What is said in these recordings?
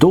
2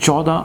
14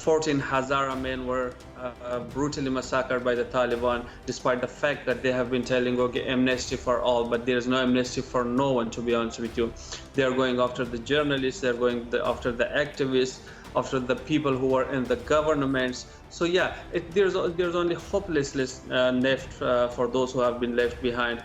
14 Hazara men were brutally massacred by the Taliban, despite the fact that they have been telling, okay, amnesty for all, but there is no amnesty for no one, to be honest with you. They are going after the journalists, they are going after the activists, after the people who are in the governments. So yeah, there's only hopelessness left for those who have been left behind.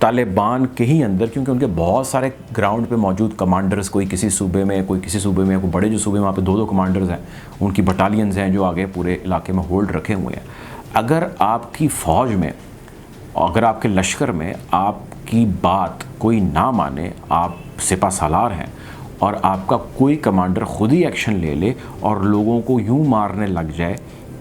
Taliban کے ہی اندر، کیونکہ ان کے بہت سارے ground پہ موجود commanders, کوئی کسی صوبے میں، کوئی کسی صوبے میں، کوئی بڑے جو صوبے میں وہاں پہ 2 کمانڈرز ہیں، ان کی بٹالینز ہیں جو آگے پورے علاقے میں ہولڈ رکھے ہوئے ہیں. اگر آپ کی فوج میں، اگر آپ کے لشکر میں آپ کی بات کوئی نہ مانے، آپ سپہ سالار ہیں اور آپ کا کوئی کمانڈر خود ہی ایکشن لے لے اور لوگوں کو یوں مارنے لگ جائے،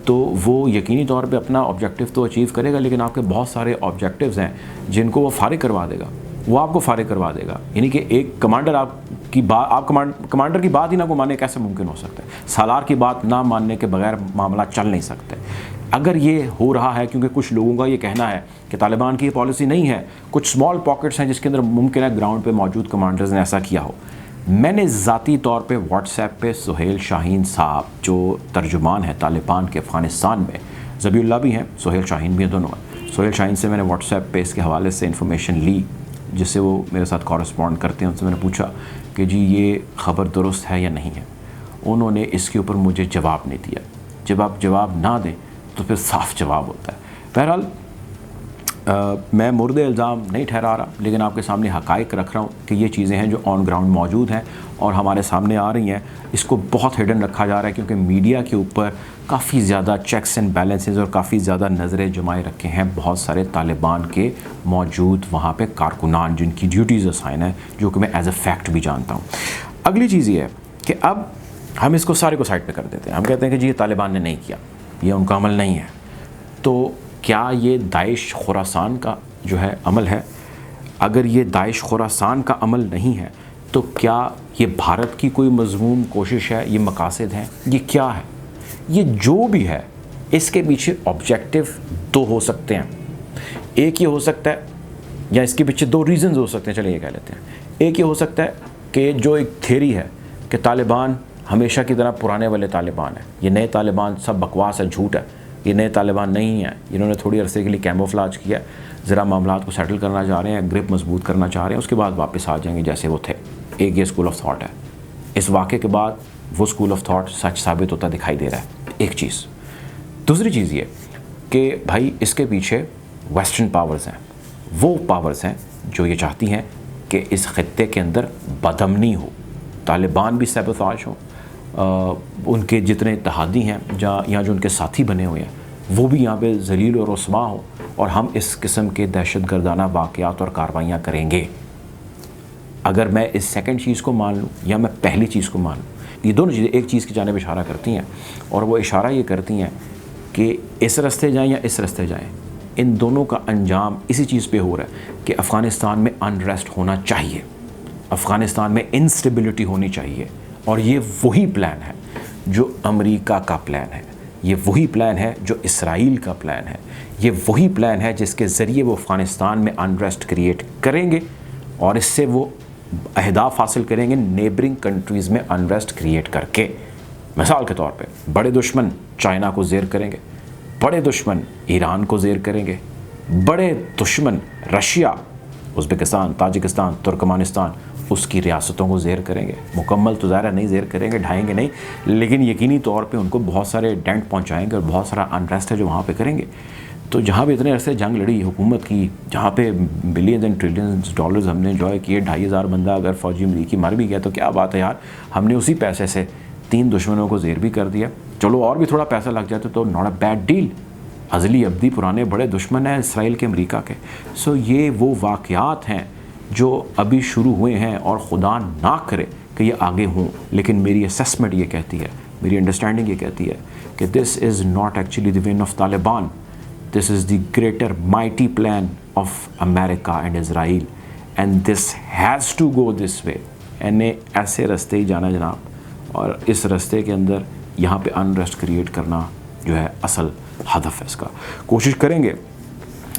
تو وہ یقینی طور پہ اپنا آبجیکٹیو تو اچیو کرے گا، لیکن آپ کے بہت سارے آبجیکٹیوز ہیں جن کو وہ فارغ کروا دے گا، وہ آپ کو فارغ کروا دے گا. یعنی کہ ایک کمانڈر آپ کی بات، آپ کمانڈر کی بات ہی نہ کو مانے، کیسے ممکن ہو سکتا ہے؟ سالار کی بات نہ ماننے کے بغیر معاملہ چل نہیں سکتے. اگر یہ ہو رہا ہے، کیونکہ کچھ لوگوں کا یہ کہنا ہے کہ طالبان کی یہ پالیسی نہیں ہے، کچھ اسمال پاکٹس ہیں جس کے اندر ممکن ہے گراؤنڈ پہ موجود کمانڈرز نے ایسا کیا ہو. میں نے ذاتی طور پہ واٹس ایپ پہ سہیل شاہین صاحب جو ترجمان ہے طالبان کے افغانستان میں، ذبیح اللہ بھی ہیں، سہیل شاہین بھی ہیں، دونوں ہیں. سہیل شاہین سے میں نے واٹس ایپ پہ اس کے حوالے سے انفارمیشن لی، جس سے وہ میرے ساتھ کورسپونڈ کرتے ہیں. ان سے میں نے پوچھا کہ جی یہ خبر درست ہے یا نہیں ہے. انہوں نے اس کے اوپر مجھے جواب نہیں دیا. جب آپ جواب نہ دیں تو پھر صاف جواب ہوتا ہے. بہرحال میں مورد الزام نہیں ٹھہرا رہا، لیکن آپ کے سامنے حقائق رکھ رہا ہوں کہ یہ چیزیں ہیں جو آن گراؤنڈ موجود ہیں اور ہمارے سامنے آ رہی ہیں. اس کو بہت ہڈن رکھا جا رہا ہے کیونکہ میڈیا کے اوپر کافی زیادہ چیکس اینڈ بیلنسز اور کافی زیادہ نظریں جمائے رکھے ہیں بہت سارے طالبان کے موجود وہاں پہ کارکنان، جن کی ڈیوٹیز اسائن ہیں، جو کہ میں ایز اے فیکٹ بھی جانتا ہوں. اگلی چیز یہ ہے کہ اب ہم اس کو سارے کو سائڈ پہ کر دیتے ہیں. ہم کہتے ہیں کہ جی یہ طالبان نے نہیں کیا، یہ ان کا عمل نہیں ہے. تو کیا یہ داعش خراسان کا جو ہے عمل ہے؟ اگر یہ داعش خراسان کا عمل نہیں ہے تو کیا یہ بھارت کی کوئی مضمون کوشش ہے؟ یہ مقاصد ہیں؟ یہ کیا ہے؟ یہ جو بھی ہے اس کے پیچھے آبجیکٹیو 2 ہو سکتے ہیں. ایک یہ ہو سکتا ہے، یا اس کے پیچھے 2 ریزنز ہو سکتے ہیں، چلیں یہ کہہ لیتے ہیں. ایک یہ ہو سکتا ہے کہ جو ایک تھیوری ہے کہ طالبان ہمیشہ کی طرح پرانے والے طالبان ہیں، یہ نئے طالبان سب بکواس ہے، جھوٹ ہے، یہ نئے طالبان نہیں ہیں، انہوں نے تھوڑی عرصے کے لیے کیموفلاج کیا، ذرا معاملات کو سیٹل کرنا چاہ رہے ہیں، گرپ مضبوط کرنا چاہ رہے ہیں، اس کے بعد واپس آ جائیں گے جیسے وہ تھے. ایک یہ اسکول آف تھاٹ ہے. اس واقعے کے بعد وہ اسکول آف تھاٹ سچ ثابت ہوتا دکھائی دے رہا ہے. ایک چیز. دوسری چیز یہ کہ بھائی اس کے پیچھے ویسٹرن پاورز ہیں، وہ پاورز ہیں جو یہ چاہتی ہیں کہ اس خطے کے اندر بدامنی ہو، طالبان بھی سیبوتاج ہوں، ان کے جتنے اتحادی ہیں یا جو ان کے ساتھی بنے ہوئے ہیں وہ بھی یہاں پہ ذلیل و رسوا ہوں، اور ہم اس قسم کے دہشت گردانہ واقعات اور کارروائیاں کریں گے. اگر میں اس سیکنڈ چیز کو مان لوں یا میں پہلی چیز کو مان لوں، یہ دونوں چیزیں ایک چیز کی جانب اشارہ کرتی ہیں، اور وہ اشارہ یہ کرتی ہیں کہ اس راستے جائیں یا اس راستے جائیں، ان دونوں کا انجام اسی چیز پہ ہو رہا ہے کہ افغانستان میں انریسٹ ہونا چاہیے، افغانستان میں انسٹیبلٹی ہونی چاہیے. اور یہ وہی پلان ہے جو امریکہ کا پلان ہے، یہ وہی پلان ہے جو اسرائیل کا پلان ہے، یہ وہی پلان ہے جس کے ذریعے وہ افغانستان میں انریسٹ کریٹ کریں گے، اور اس سے وہ اہداف حاصل کریں گے نیبرنگ کنٹریز میں انریسٹ کریٹ کر کے. مثال کے طور پہ بڑے دشمن چائنا کو زیر کریں گے، بڑے دشمن ایران کو زیر کریں گے، بڑے دشمن رشیا، ازبکستان، تاجکستان، ترکمانستان، اس کی ریاستوں کو زیر کریں گے. مکمل تو ظاہر نہیں زیر کریں گے، ڈھائیں گے نہیں، لیکن یقینی طور پہ ان کو بہت سارے ڈینٹ پہنچائیں گے اور بہت سارا انریسٹ ہے جو وہاں پہ کریں گے. تو جہاں پہ اتنے عرصے جنگ لڑی حکومت کی، جہاں پہ بلینز اینڈ ٹریلینز ڈالرز ہم نے انجوائے کیے، 2500 بندہ اگر فوجی امریکی مر بھی گیا تو کیا بات ہے یار، ہم نے اسی پیسے سے 3 دشمنوں کو زیر بھی کر دیا. چلو اور بھی تھوڑا پیسہ لگ جاتا تو ناٹ اے بیڈ ڈیل. ازلی ابدی پرانے بڑے دشمن ہیں اسرائیل کے، امریکہ کے. سو یہ وہ واقعات ہیں جو ابھی شروع ہوئے ہیں، اور خدا نہ کرے کہ یہ آگے ہوں، لیکن میری اسیسمنٹ یہ کہتی ہے، میری انڈرسٹینڈنگ یہ کہتی ہے کہ this is not actually the one of Taliban, this is the greater mighty plan of America and Israel, and this has to go this way. ایسے رستے ہی جانا جناب، اور اس رستے کے اندر یہاں پہ انریسٹ کریٹ کرنا جو ہے اصل ہدف ہے اس کا. کوشش کریں گے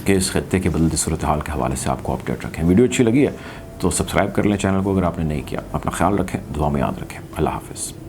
کہ اس خطے کی بدلتی صورتحال کے حوالے سے آپ کو اپڈیٹ رکھیں. ویڈیو اچھی لگی ہے تو سبسکرائب کر لیں چینل کو اگر آپ نے نہیں کیا. اپنا خیال رکھیں، دعا میں یاد رکھیں. اللہ حافظ.